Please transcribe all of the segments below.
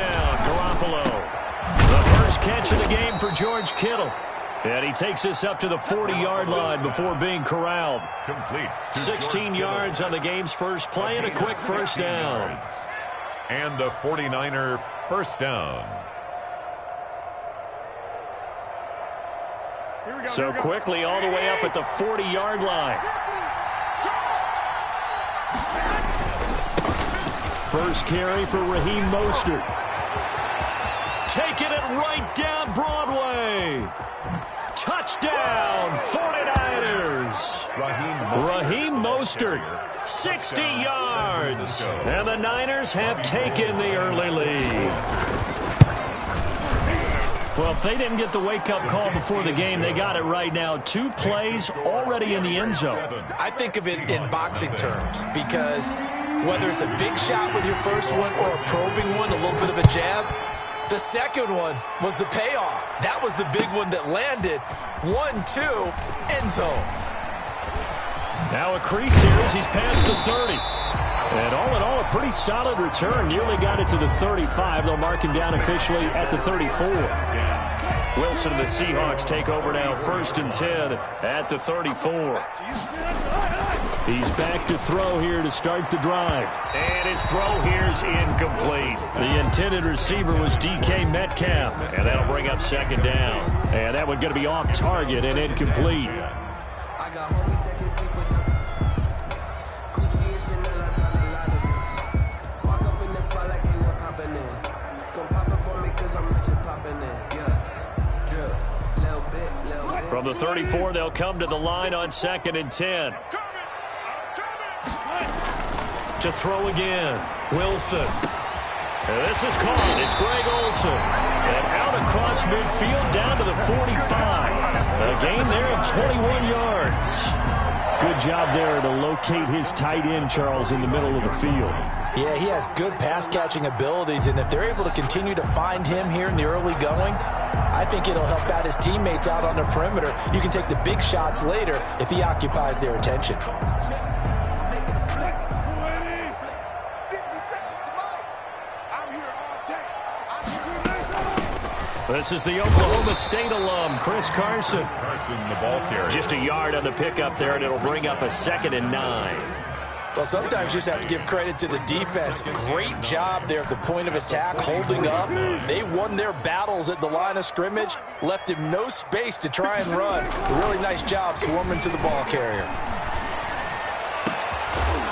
touchdown, Garoppolo. The first catch of the game for George Kittle. And he takes this up to the 40-yard line before being corralled. Complete. 16 yards on the game's first play and a quick first down. And a 49er first down. So quickly all the way up at the 40-yard line. First carry for Raheem Mostert. Taking it right down Broadway. Touchdown, 49ers. Raheem Mostert, 60 yards. And the Niners have taken the early lead. Well, if they didn't get the wake-up call before the game, they got it right now. 2 plays already in the end zone. I think of it in boxing terms because whether it's a big shot with your first one or a probing one, a little bit of a jab, the second one was the payoff. That was the big one that landed. 1-2, end zone. Now a crease here as he's past the 30. And all in all, a pretty solid return. Nearly got it to the 35. They'll mark him down officially at the 34. Wilson and the Seahawks take over now, 1st and 10 at the 34. He's back to throw here to start the drive. And his throw here's incomplete. The intended receiver was DK Metcalf. And that'll bring up 2nd down. And that one going to be off target and incomplete. From the 34, they'll come to the line on 2nd and 10. To throw again, Wilson. And this is caught. It's Greg Olsen. And out across midfield down to the 45. A gain there of 21 yards. Good job there to locate his tight end, Charles, in the middle of the field. Yeah, he has good pass-catching abilities, and if they're able to continue to find him here in the early going, I think it'll help out his teammates out on the perimeter. You can take the big shots later if he occupies their attention. This is the Oklahoma State alum, Chris Carson. The ball carrier. Just a yard on the pickup there, and it'll bring up a 2nd and 9. Well, sometimes you just have to give credit to the defense. Great job there at the point of attack, holding up. They won their battles at the line of scrimmage, left him no space to try and run. A really nice job swarming to the ball carrier.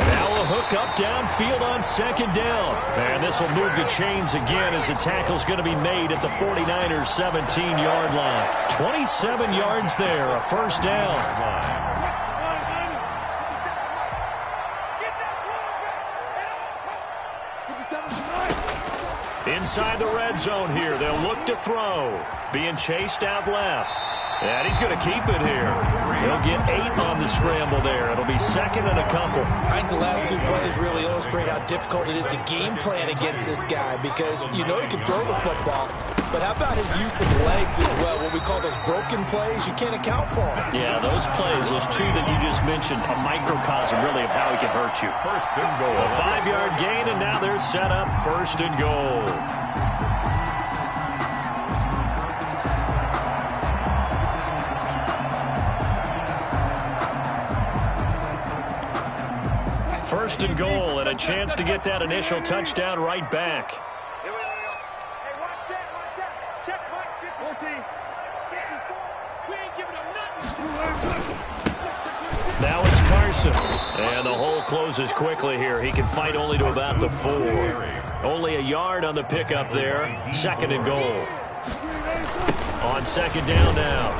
Now a hook up downfield on 2nd down. And this will move the chains again as the tackle's going to be made at the 49ers' 17-yard line. 27 yards there, a first down. Inside the red zone here, they'll look to throw. Being chased out left. And he's going to keep it here. He'll get 8 on the scramble there. It'll be 2nd and a couple. I think the last 2 plays really illustrate how difficult it is to game plan against this guy because you know he can throw the football, but how about his use of legs as well? What we call those broken plays, you can't account for them. Yeah, those plays, those 2 that you just mentioned, a microcosm really of how he can hurt you. 1st and goal. A 5-yard gain, and now they're set up 1st and goal. First and goal, and a chance to get that initial touchdown right back. Now it's Carson. And the hole closes quickly here. He can fight only to about the 4. Only a yard on the pickup there. 2nd and goal. On 2nd down now.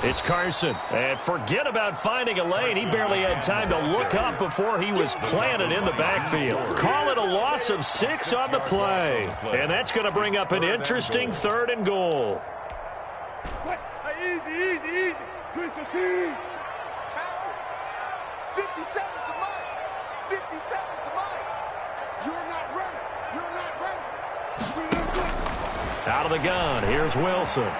It's Carson. And forget about finding a lane. He barely had time to look up before he was planted in the backfield. Call it a loss of 6 on the play. And that's going to bring up an interesting 3rd and goal. Easy. 57 to Mike. 57 to Mike. You're not ready. You're not ready. Out of the gun. Here's Wilson.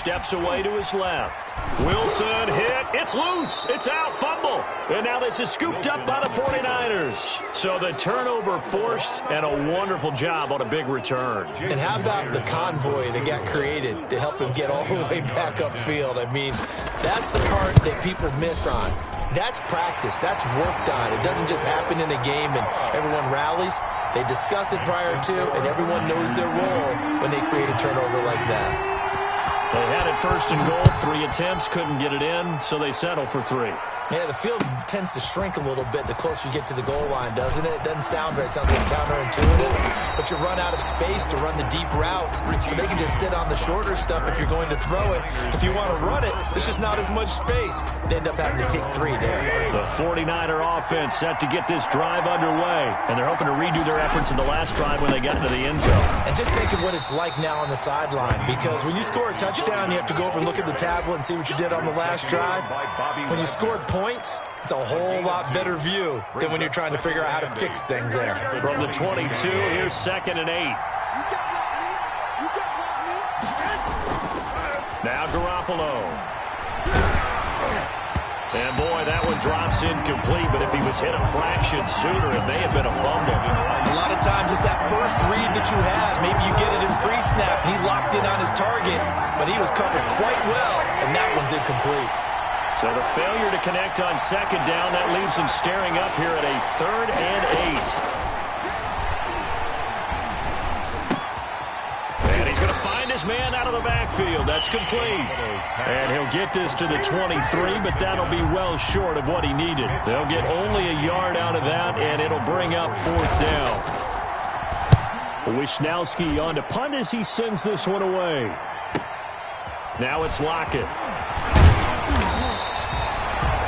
steps away to his left. Wilson hit. It's loose. It's out. Fumble. And now this is scooped up by the 49ers. So the turnover forced, and a wonderful job on a big return. And how about the convoy that got created to help him get all the way back upfield? I mean, that's the part that people miss on. That's practice. That's worked on. It doesn't just happen in a game and everyone rallies. They discuss it prior to, and everyone knows their role when they create a turnover like that. They had it first and goal. 3 attempts, couldn't get it in, so they settle for 3. Yeah, the field tends to shrink a little bit the closer you get to the goal line, doesn't it? It doesn't sound right. It sounds like counterintuitive. But you run out of space to run the deep route, so they can just sit on the shorter stuff if you're going to throw it. If you want to run it, there's just not as much space. They end up having to take 3 there. The 49er offense set to get this drive underway, and they're hoping to redo their efforts in the last drive when they got into the end zone. And just think of what it's like now on the sideline, because when you score a touchdown, you have to go over and look at the tablet and see what you did on the last drive. When you scored points, it's a whole lot better view than when you're trying to figure out how to fix things there. From the 22, here's 2nd and 8. Now Garoppolo. And boy, that one drops incomplete, but if he was hit a fraction sooner, it may have been a fumble. A lot of times it's that first read that you have. Maybe you get it in pre-snap. He locked in on his target, but he was covered quite well, and that one's incomplete. So the failure to connect on 2nd down, that leaves him staring up here at a 3rd and 8. And he's going to find his man out of the backfield. That's complete. And he'll get this to the 23, but that'll be well short of what he needed. They'll get only a yard out of that, and it'll bring up 4th down. Wisnowski on to punt as he sends this one away. Now it's Lockett.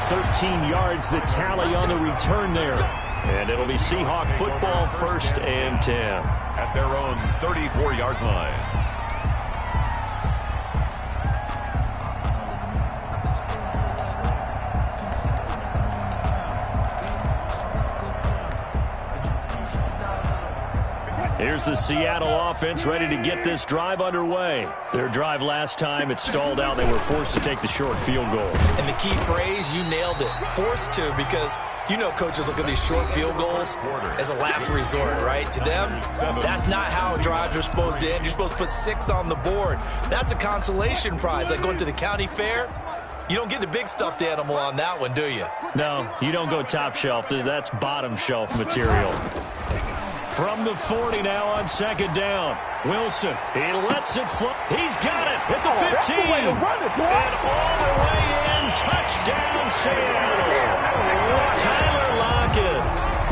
13 yards the tally on the return there. And it'll be Seahawk football, 1st and 10. At their own 34-yard line. Here's the Seattle offense ready to get this drive underway. Their drive last time, it stalled out. They were forced to take the short field goal. And the key phrase, you nailed it. Forced to, because you know coaches look at these short field goals as a last resort, right? To them, that's not how drives are supposed to end. You're supposed to put 6 on the board. That's a consolation prize. Like going to the county fair, you don't get the big stuffed animal on that one, do you? No, you don't go top shelf. That's bottom shelf material. From the 40 now on 2nd down. Wilson, he lets it fly. He's got it at the 15. And all the way in, touchdown Seattle. Tyler Lockett,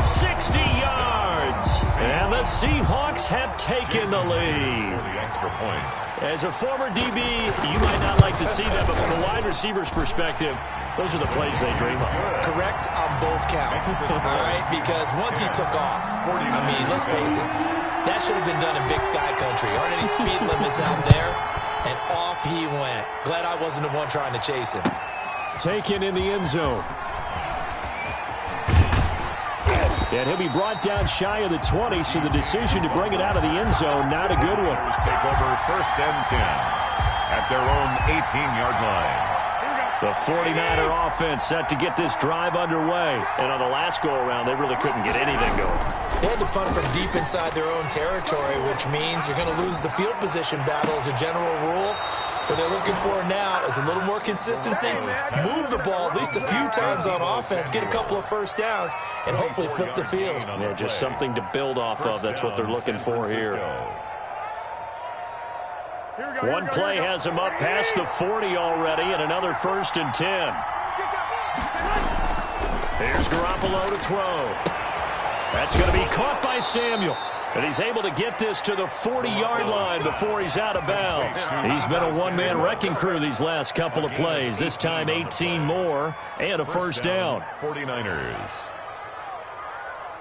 60 yards. And the Seahawks have taken the lead. As a former DB, you might not like to see that, but from a wide receiver's perspective, those are the plays they dream of. Correct on both counts, all right? Because once he took off, I mean, let's face it, that should have been done in Big Sky Country. Aren't any speed limits out there? And off he went. Glad I wasn't the one trying to chase him. Taken in the end zone. And he'll be brought down shy of the 20, so the decision to bring it out of the end zone, not a good one. Take over 1st and 10 at their own 18-yard line. The 49er offense set to get this drive underway. And on the last go-around, they really couldn't get anything going. They had to punt from deep inside their own territory, which means you're going to lose the field position battle as a general rule. What they're looking for now is a little more consistency, move the ball at least a few times on offense, get a couple of 1st downs, and hopefully flip the field. Yeah, just something to build off of. That's what they're looking for here. One play has him up past the 40 already, and another 1st and 10. Here's Garoppolo to throw. That's going to be caught by Samuel. And he's able to get this to the 40-yard line before he's out of bounds. He's been a one-man wrecking crew these last couple of plays. This time 18 more and a 1st down. 49ers.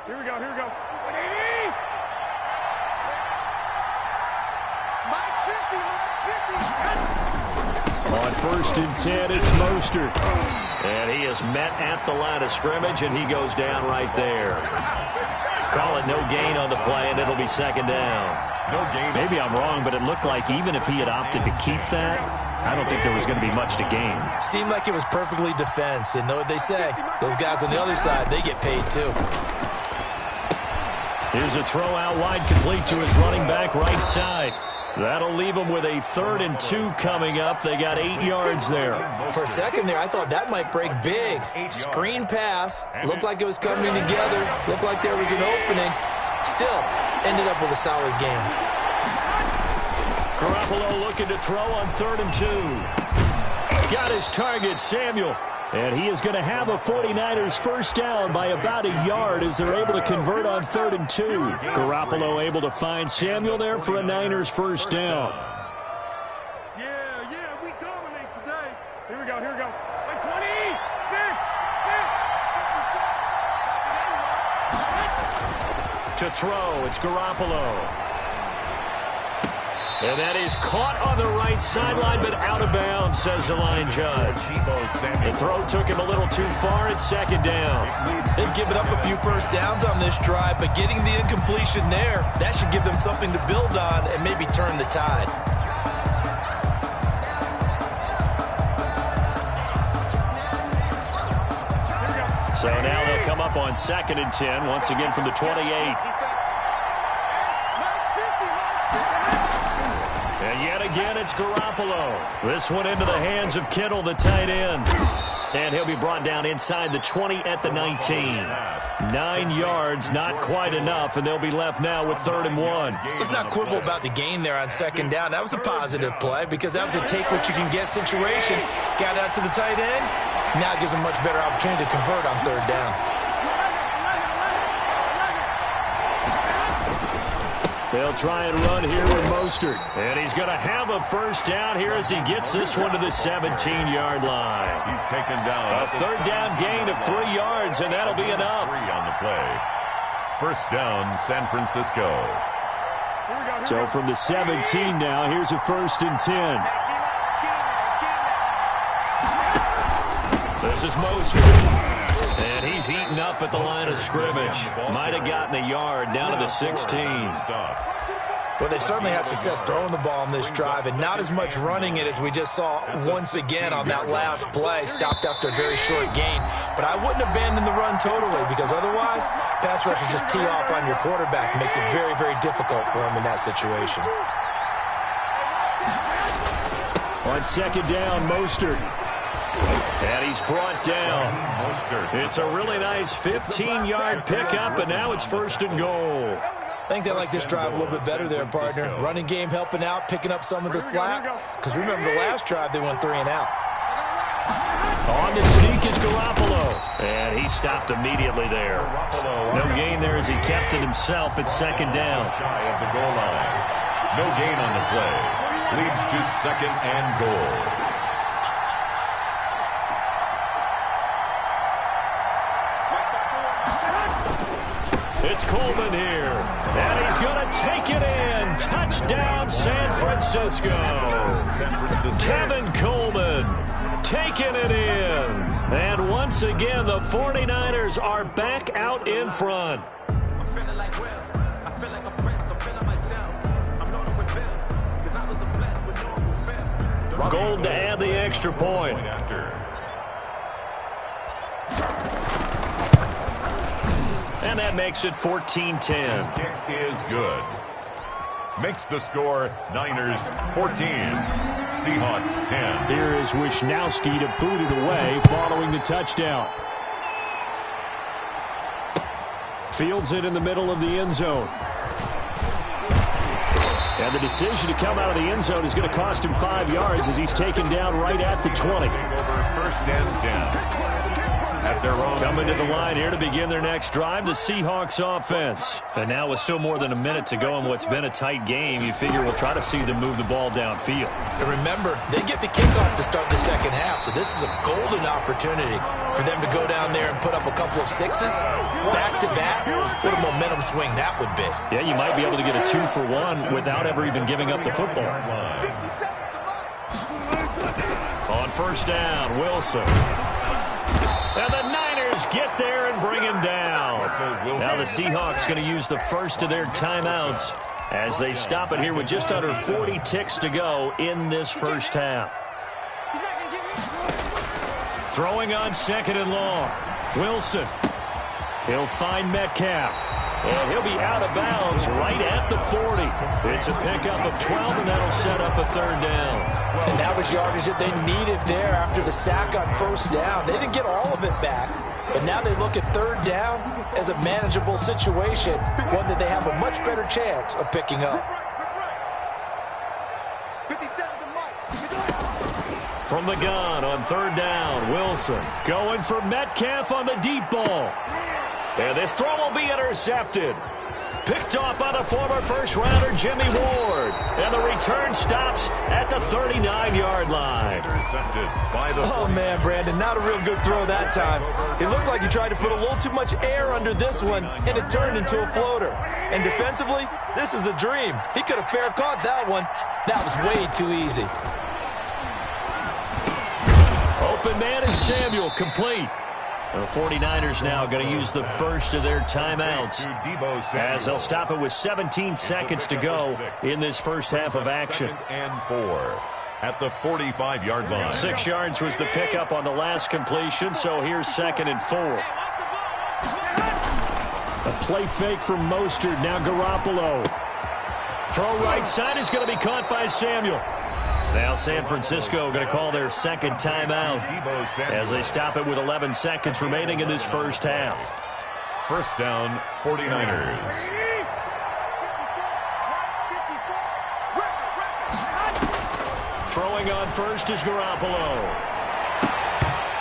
Here we go. On 1st and 10, it's Mostert. And he is met at the line of scrimmage, and he goes down right there. Call it no gain on the play, and it'll be second down. No gain. Maybe I'm wrong, but it looked like even if he had opted to keep that, I don't think there was going to be much to gain. Seemed like it was perfectly defense. And know what they say? Those guys on the other side, they get paid too. Here's a throw out wide, complete to his running back right side. That'll leave them with a 3rd and 2 coming up. They got 8 yards there. For a second there, I thought that might break big. Screen pass. Looked like it was coming together. Looked like there was an opening. Still, ended up with a solid game. Garoppolo looking to throw on 3rd and 2. Got his target, Samuel. And he is going to have a 49ers first down by about a yard as they're able to convert on 3rd and 2. Garoppolo able to find Samuel there for a Niners first down. Yeah, we dominate today. Here we go. Like 20, To throw, it's Garoppolo. And that is caught on the right sideline, but out of bounds, says the line judge. The throw took him a little too far. It's second down. They've given up a few first downs on this drive, but getting the incompletion there, that should give them something to build on and maybe turn the tide. So now they'll come up on 2nd and 10, once again from the 28. And yet again, it's Garoppolo. This one into the hands of Kittle, the tight end. And he'll be brought down inside the 20 at the 19. 9 yards, not quite enough, and they'll be left now with 3rd and 1. Let's not quibble about the gain there on 2nd down. That was a positive play because that was a take-what-you-can-get situation. Got out to the tight end. Now it gives them much better opportunity to convert on 3rd down. They'll try and run here with Mostert. And he's going to have a first down here as he gets this one to the 17-yard line. He's taken down. A 3rd down gain of 3 yards, and that'll be enough. 3 on the play. First down, San Francisco. So from the 17 now, here's a 1st and 10. This is Mostert. And he's eaten up at the line of scrimmage. Might have gotten a yard down to the 16. Well, they certainly had success throwing the ball on this drive and not as much running it as we just saw once again on that last play. Stopped after a very short gain. But I wouldn't abandon the run totally because otherwise, pass rushers just tee off on your quarterback. It makes it very, very difficult for him in that situation. On 2nd down, Mostert. And he's brought down. It's a really nice 15-yard pickup, and now it's 1st and goal. I think they like this drive a little bit better there, partner. Running game helping out, picking up some of the slack. Because remember the last drive, they went 3 and out. On the sneak is Garoppolo. And he stopped immediately there. No gain there as he kept it himself at 2nd down. Shy of the goal line. No gain on the play. Leads to 2nd and goal. It's Coleman here, and he's going to take it in. Touchdown, San Francisco. Tevin Coleman taking it in. And once again, the 49ers are back out in front. I'm feeling like Will. I feel like a prince. I'm feeling myself. I'm loaded with bills because I was a blessed with no fail. Gold to add the extra point. And that makes it 14-10. His kick is good. Makes the score Niners 14, Seahawks 10. Here is Wishnowski to boot it away following the touchdown. Fields it in the middle of the end zone. And the decision to come out of the end zone is going to cost him 5 yards as he's taken down right at the 20. Over 1st and 10. At their own Coming to the line here to begin their next drive, the Seahawks offense. And now with still more than a minute to go in what's been a tight game, you figure we'll try to see them move the ball downfield. And remember, they get the kickoff to start the 2nd half, so this is a golden opportunity for them to go down there and put up a couple of 6s back-to-back. What a momentum swing that would be. Yeah, you might be able to get a 2-for-1 without ever even giving up the football. On 1st down, Wilson. And the Niners defenders get there and bring him down. Now the Seahawks going to use the first of their timeouts as they stop it here with just under 40 ticks to go in this first half. Throwing on 2nd and long. Wilson. He'll find Metcalf. And he'll be out of bounds right at the 40. It's a pickup of 12, and that'll set up a 3rd down. And that was yardage that they needed there after the sack on 1st down. They didn't get all of it back, but now they look at 3rd down as a manageable situation, one that they have a much better chance of picking up. From the gun on 3rd down, Wilson going for Metcalf on the deep ball. And this throw will be intercepted. Picked off by the former first-rounder Jimmy Ward. And the return stops at the 39-yard line. Intercepted by the... Oh, man, Brandon, not a real good throw that time. It looked like he tried to put a little too much air under this one, and it turned into a floater. And defensively, this is a dream. He could have fair caught that one. That was way too easy. Open man is Samuel, complete. The 49ers now going to use the first of their timeouts as they'll stop it with 17 seconds to go in this first half of action. 2nd and 4 at the 45-yard line. 6 yards was the pickup on the last completion, so here's 2nd and 4. A play fake from Mostert, now Garoppolo. Throw right side is going to be caught by Samuel. Now San Francisco going to call their 2nd timeout as they stop it with 11 seconds remaining in this first half. 1st down, 49ers. Throwing on first is Garoppolo.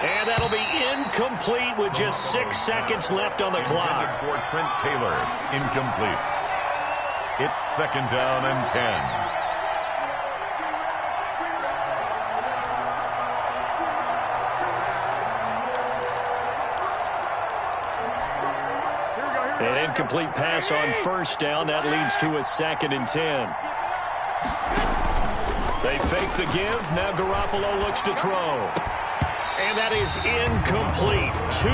And that'll be incomplete with just 6 seconds left on the clock. For Trent Taylor, incomplete. It's 2nd down and 10. An incomplete pass on 1st down. That leads to a 2nd and 10. They fake the give. Now Garoppolo looks to throw. And that is incomplete. 2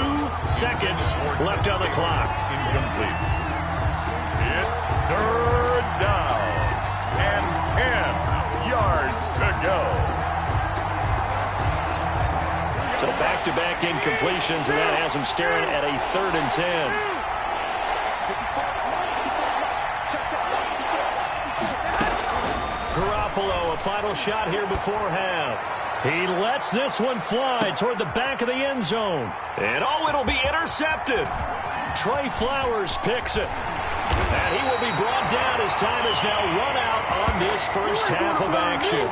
seconds left on the clock. Incomplete. It's 3rd down and 10 yards to go. So back-to-back incompletions, and that has them staring at a 3rd and 10. Garoppolo, a final shot here before half. He lets this one fly toward the back of the end zone. And oh, it'll be intercepted. Trey Flowers picks it. And he will be brought down as time is now run out on this first half of action.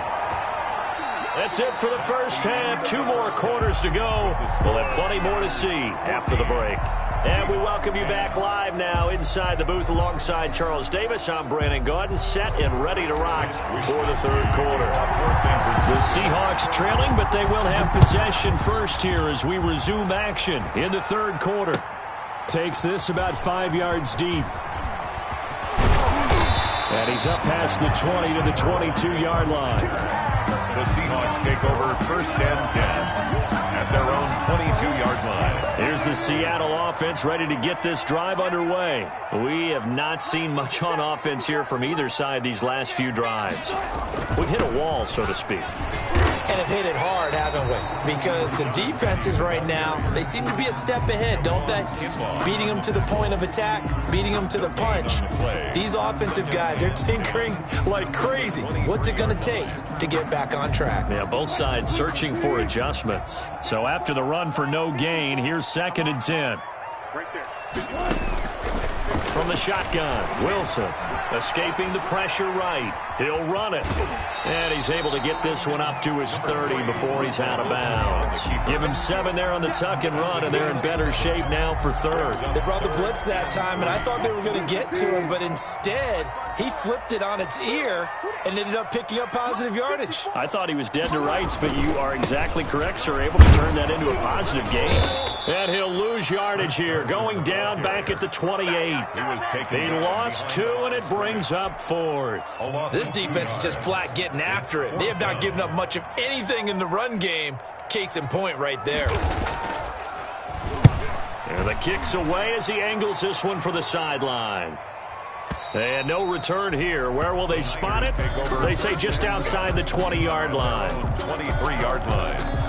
That's it for the first half. 2 more quarters to go. We'll have plenty more to see after the break. And we welcome you back live now inside the booth alongside Charles Davis. I'm Brandon Gaudin, set and ready to rock for the 3rd quarter. The Seahawks trailing, but they will have possession first here as we resume action in the 3rd quarter. Takes this about 5 yards deep. And he's up past the 20 to the 22-yard line. The Seahawks take over 1st and 10 at their own 22-yard line. Here's the Seattle offense ready to get this drive underway. We have not seen much on offense here from either side these last few drives. We've hit a wall, so to speak. And have hit it hard, haven't we? Because the defenses right now, they seem to be a step ahead, don't they? Beating them to the point of attack, beating them to the punch. These offensive guys, they're tinkering like crazy. What's it going to take to get back on track? Yeah, both sides searching for adjustments. So after the run for no gain, here's 2nd and 10. Right there. From the shotgun, Wilson escaping the pressure right. He'll run it. And he's able to get this one up to his 30 before he's out of bounds. Give him 7 there on the tuck and run, and they're in better shape now for 3rd. They brought the blitz that time, and I thought they were going to get to him, but instead, he flipped it on its ear and ended up picking up positive yardage. I thought he was dead to rights, but you are exactly correct, sir. Able to turn that into a positive gain. And he'll lose yardage here, going down back at the 28. He lost 2, and it brings up 4th. This defense is just flat getting after it. They have not given up much of anything in the run game. Case in point right there. The kick's away as he angles this one for the sideline. And no return here. Where will they spot it? They say just outside the 20-yard line. 23-yard line.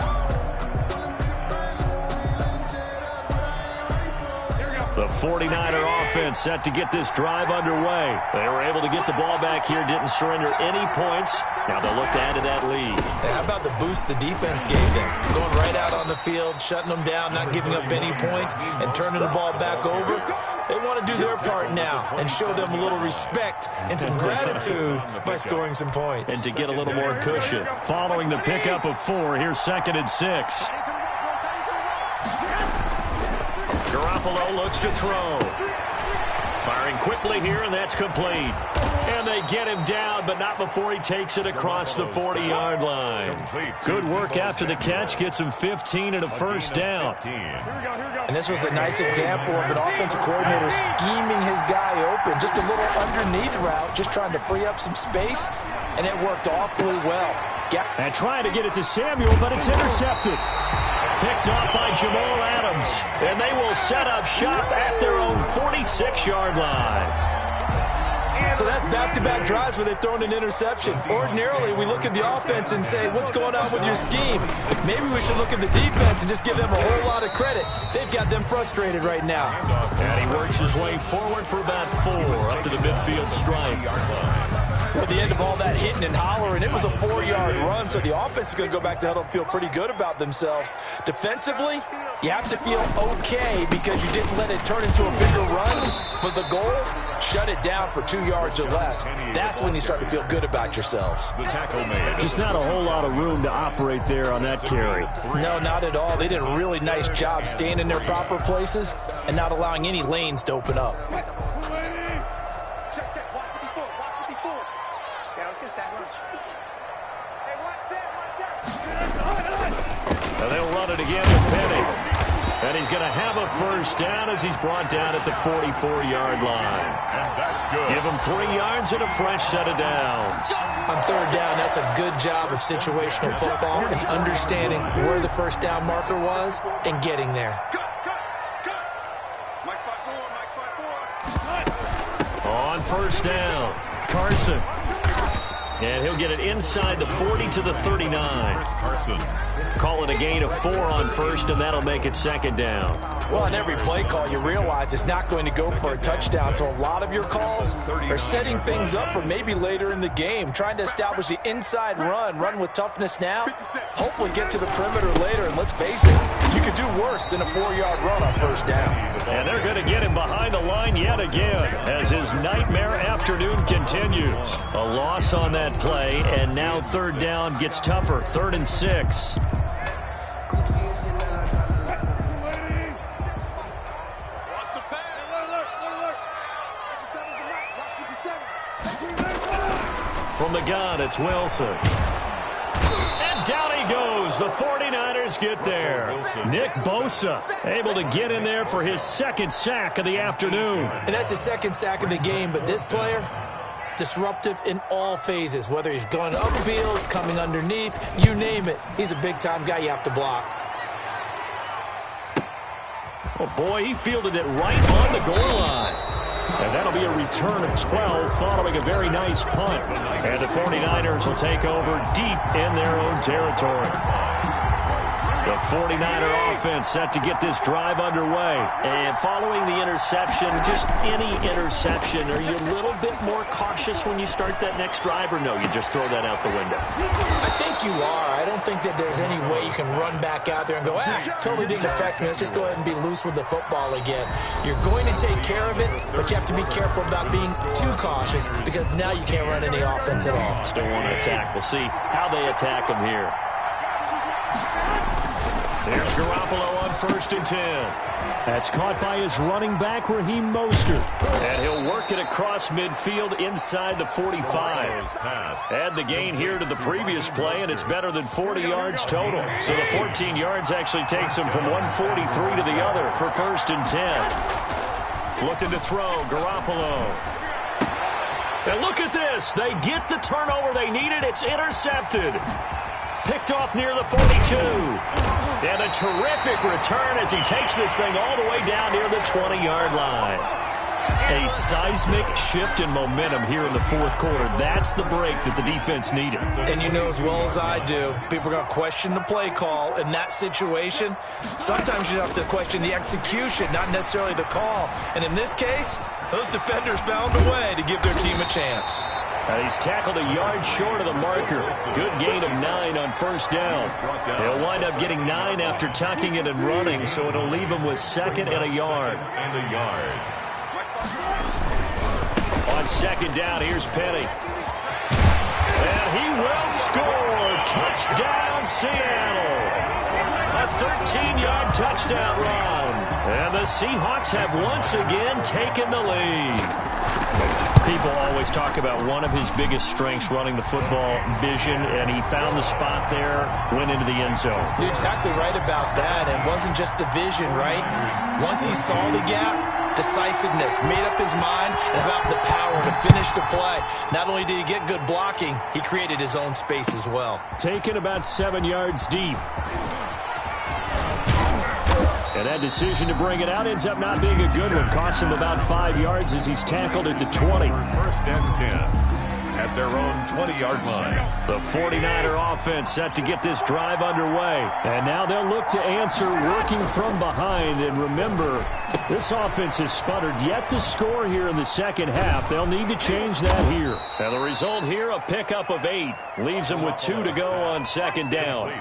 The 49er offense set to get this drive underway. They were able to get the ball back here, didn't surrender any points. Now they'll look to add to that lead. Hey, how about the boost the defense gave them? Going right out on the field, shutting them down, not giving up any points, and turning the ball back over. They want to do their part now and show them a little respect and some gratitude by scoring some points. And to get a little more cushion. Following the pickup of 4, here's 2nd and 6. Garoppolo looks to throw. Firing quickly here, and that's complete. And they get him down, but not before he takes it across the 40-yard line. Good work after the catch. Gets him 15 and a first down. And this was a nice example of an offensive coordinator scheming his guy open. Just a little underneath route, just trying to free up some space, and it worked awfully well. And trying to get it to Samuel, but it's intercepted. Picked off by Jamal Adams. And they will set up shop at their own 46-yard line. So that's back-to-back drives where they've thrown an interception. Ordinarily, we look at the offense and say, what's going on with your scheme? Maybe we should look at the defense and just give them a whole lot of credit. They've got them frustrated right now. And he works his way forward for about 4 up to the midfield stripe. At the end of all that hitting and hollering, it was a 4-yard run, so the offense is going to go back to huddle and feel pretty good about themselves. Defensively, you have to feel okay because you didn't let it turn into a bigger run. But the goal, shut it down for 2 yards or less. That's when you start to feel good about yourselves. The tackle made. Just not a whole lot of room to operate there on that carry. No, not at all. They did a really nice job staying in their proper places and not allowing any lanes to open up. And they'll run it again with Penny. And he's going to have a first down as he's brought down at the 44-yard line. And that's good. Give him 3 yards and a fresh set of downs. On 3rd down, that's a good job of situational football and understanding where the first down marker was and getting there. On 1st down, Carson. And he'll get it inside the 40 to the 39. Carson. Call it a gain of 4 on 1st, and that'll make it 2nd down. Well, on every play call, you realize it's not going to go for a touchdown. So a lot of your calls are setting things up for maybe later in the game, trying to establish the inside run with toughness now, hopefully get to the perimeter later. And let's face it, you could do worse than a 4-yard run on 1st down. And they're going to get him behind the line yet again as his nightmare afternoon continues. A loss on that play, and now 3rd down gets tougher. 3rd and 6. From the gun, it's Wilson. And down he goes. The 49ers get there. Nick Bosa able to get in there for his 2nd sack of the afternoon. And that's his 2nd sack of the game, but this player, disruptive in all phases, whether he's going upfield, coming underneath, you name it. He's a big-time guy you have to block. Oh, boy, he fielded it right on the goal line. And that'll be a return of 12 following a very nice punt. And the 49ers will take over deep in their own territory. The 49er offense set to get this drive underway. And following the interception, just any interception, are you a little bit more cautious when you start that next drive, or no, you just throw that out the window? I think you are. I don't think that there's any way you can run back out there and go, totally didn't affect me. Let's just go ahead and be loose with the football again. You're going to take care of it, but you have to be careful about being too cautious because now you can't run any offense at all. Still want to attack. We'll see how they attack him here. There's Garoppolo on 1st and 10. That's caught by his running back, Raheem Mostert. And he'll work it across midfield inside the 45. Add the gain here to the previous play, and it's better than 40 yards total. So the 14 yards actually takes him from 143 to the other for 1st and 10. Looking to throw, Garoppolo. And look at this. They get the turnover they needed. It's intercepted. picked off near the 42. And a terrific return as he takes this thing all the way down near the 20-yard line. A seismic shift in momentum here in the fourth quarter. That's the break that the defense needed. And you know as well as I do, people are going to question the play call in that situation. Sometimes you have to question the execution, not necessarily the call. And in this case, those defenders found a way to give their team a chance. He's tackled a yard short of the marker. Good gain of 9 on first down. He'll wind up getting 9 after tucking it and running, so it'll leave him with second and a yard. On second down, here's Penny. And he will score. Touchdown, Seattle. A 13-yard touchdown run. And the Seahawks have once again taken the lead. People always talk about one of his biggest strengths running the football, vision, and he found the spot there, went into the end zone. You're exactly right about that. It wasn't just the vision, right? Once he saw the gap, decisiveness, made up his mind, and about the power to finish the play. Not only did he get good blocking, he created his own space as well. Taken about 7 yards deep. And that decision to bring it out ends up not being a good one. Costs him about 5 yards as he's tackled at the 20. First and 10 at their own 20-yard line. The 49er offense set to get this drive underway. And now they'll look to answer working from behind. And remember, this offense has sputtered yet to score here in the second half. They'll need to change that here. And the result here, a pickup of 8. Leaves them with 2 to go on second down.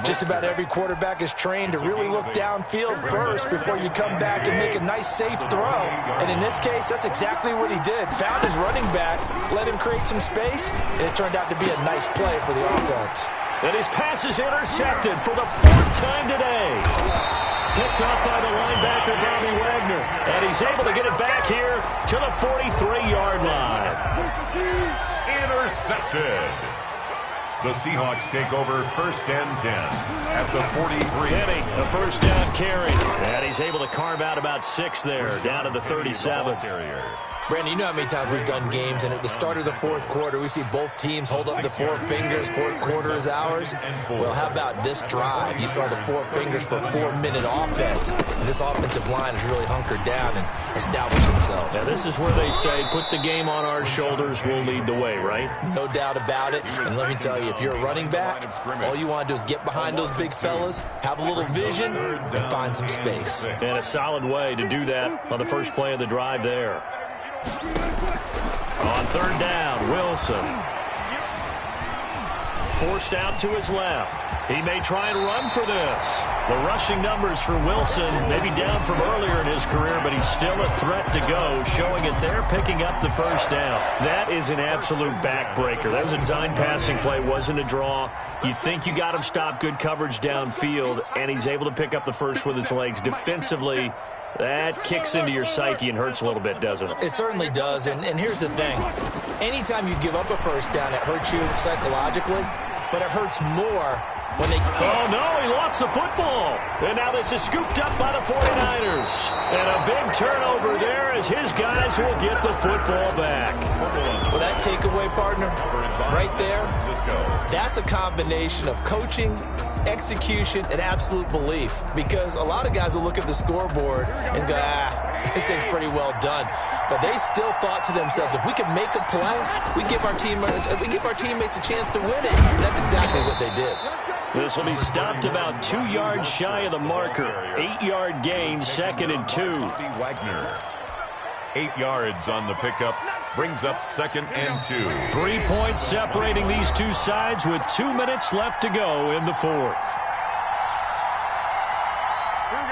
Just about every quarterback is trained to really look downfield first before you come back and make a nice, safe throw. And in this case, that's exactly what he did. Found his running back, let him create some space, and it turned out to be a nice play for the offense. And his pass is intercepted for the 4th time today. Picked up by the linebacker, Bobby Wagner. And he's able to get it back here to the 43-yard line. Intercepted. The Seahawks take over first and 10 at the 43. Penny, the first down carry. And he's able to carve out about 6 there, down to the 37. Brandon, you know how many times we've done games, and at the start of the fourth quarter, we see both teams hold up the 4 fingers, fourth quarter is ours. Well, how about this drive? You saw the 4 fingers for 4-minute offense, and this offensive line has really hunkered down and established themselves. Now, this is where they say, put the game on our shoulders, we'll lead the way, right? No doubt about it, and let me tell you, if you're a running back, all you want to do is get behind those big fellas, have a little vision, and find some space. And a solid way to do that on the first play of the drive there. On third down, Wilson. Forced out to his left. He may try and run for this. The rushing numbers for Wilson may be down from earlier in his career, but he's still a threat to go, showing it there, picking up the first down. That is an absolute backbreaker. That was a design passing play, wasn't a draw. You think you got him stopped, good coverage downfield, and he's able to pick up the first with his legs. Defensively, that kicks into your psyche and hurts a little bit, doesn't it? It certainly does, and here's the thing. Anytime you give up a first down, it hurts you psychologically, but it hurts more when they... Oh, no, he lost the football. And now this is scooped up by the 49ers. And a big turnover there as his guys will get the football back. Well, that takeaway, partner, right there, that's a combination of coaching, execution, and absolute belief. Because a lot of guys will look at the scoreboard and go, this thing's pretty well done. But they still thought to themselves, if we can make a play, we give our teammates a chance to win it. And that's exactly what they did. This will be stopped about 2 yards shy of the marker. 8-yard gain, 2nd and 2. Wagner. 8 yards on the pickup. Brings up 2nd and 2. 3 points separating these two sides with 2 minutes left to go in the 4th.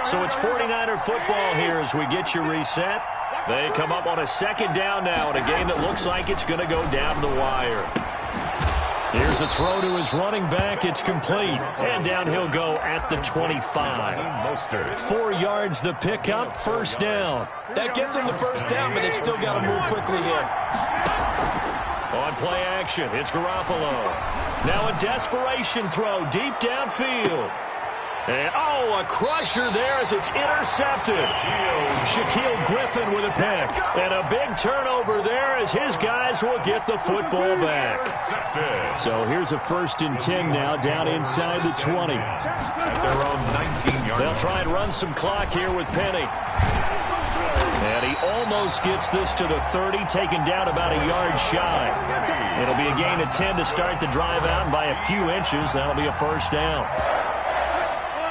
So it's 49er football here as we get you reset. They come up on a 2nd down now in a game that looks like it's going to go down the wire. Here's a throw to his running back. It's complete. And down he'll go at the 25. 4 yards the pickup, first down. That gets them the first down, but they've still got to move quickly here. On play action, it's Garoppolo. Now a desperation throw deep downfield. And, oh, a crusher there as it's intercepted. Shaquille Griffin with a pick. And a big turnover there as his guys will get the football back. So here's a 1st and 10 now down inside the 20. At their own 19-yard. They'll try and run some clock here with Penny. And he almost gets this to the 30, taken down about a yard shy. It'll be a gain of 10 to start the drive out, and by a few inches, that'll be a 1st down.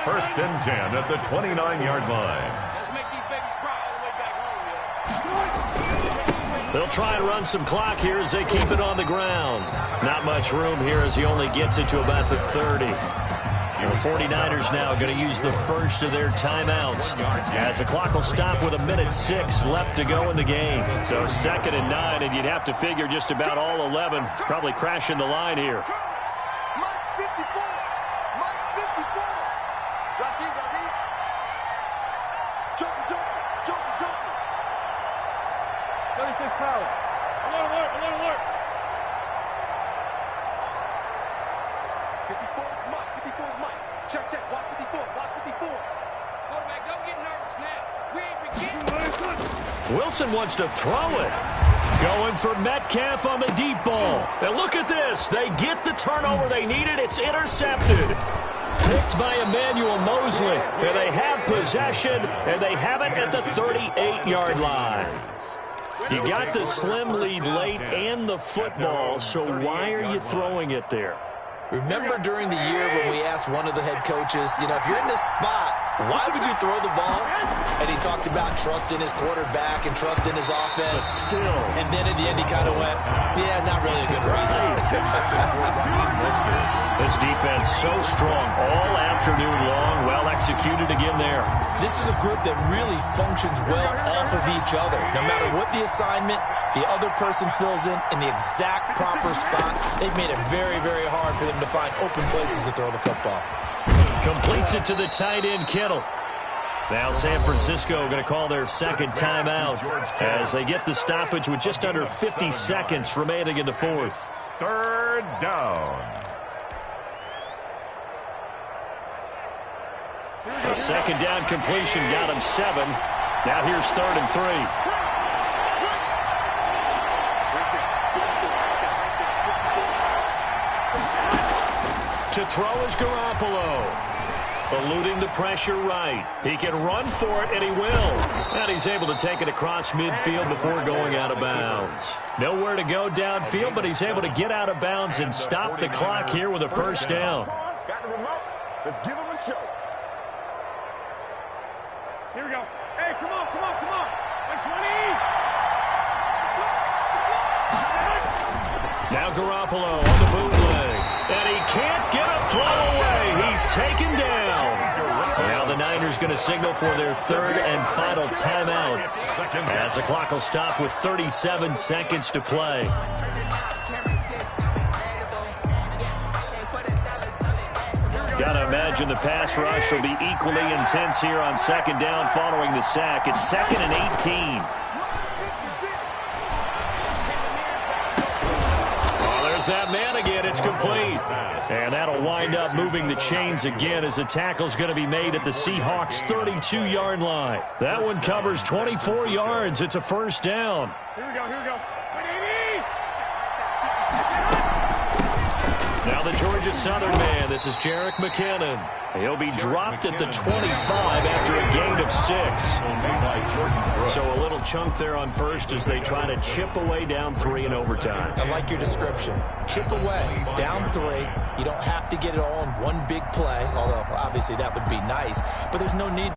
1st and 10 at the 29-yard line. Let's make these babies cry all the way back home, yeah. They'll try and run some clock here as they keep it on the ground. Not much room here as he only gets it to about the 30. And the 49ers now going to use the first of their timeouts as the clock will stop with 1:06 left to go in the game. So 2nd and 9, and you'd have to figure just about all 11 probably crashing the line here. Mike's 54. Mike's 54. Drop deep, drop deep. Joker. 36 power. Alert. 54 is Mike. 54 is Mike. Check. Watch 54. Quarterback, don't get nervous now. We ain't beginning. Wilson wants to throw it. Going for Metcalf on the deep ball. And look at this. They get the turnover they needed. It's intercepted. Picked by Emmanuel Mosley. And they have possession, and they have it at the 38-yard line. You got the slim lead late and the football, so why are you throwing it there? Remember during the year when we asked one of the head coaches, if you're in this spot, why would you throw the ball? And he talked about trust in his quarterback and trust in his offense. But still. And then at the end he kind of went, yeah, not really a good reason. This defense so strong all afternoon long, well executed again there. This is a group that really functions well off of each other. No matter what the assignment, the other person fills in the exact proper spot. They've made it very, very hard for them to find open places to throw the football. Completes it to the tight end, Kittle. Now San Francisco going to call their 2nd timeout as they get the stoppage with just under 50 seconds remaining in the 4th. 3rd down. A 2nd down completion got him 7. Now here's 3rd and 3. To throw is Garoppolo. Eluding the pressure right. He can run for it, and he will. And he's able to take it across midfield before going out of bounds. Nowhere to go downfield, but he's able to get out of bounds and stop the clock here with a 1st down. Got the remote. Let's give him a show. Here we go. Hey, come on. Like 20. Now Garoppolo on the bootleg. And he can't get a throw away. He's taken down. Now the Niners going to signal for their 3rd and final timeout as the clock will stop with 37 seconds to play. Got to imagine the pass rush will be equally intense here on 2nd down following the sack. It's 2nd and 18. That man again, it's complete. And that'll wind up moving the chains again as the tackle's going to be made at the Seahawks' 32-yard line. That one covers 24 yards. It's a 1st down. Here we go. Now the Georgia Southern man, this is Jerick McKinnon. He'll be dropped at the 25 after a gain of 6. So a little chunk there on 1st as they try to chip away down 3 in overtime. I like your description. Chip away, down 3. You don't have to get it all in one big play, although obviously that would be nice. But there's no need.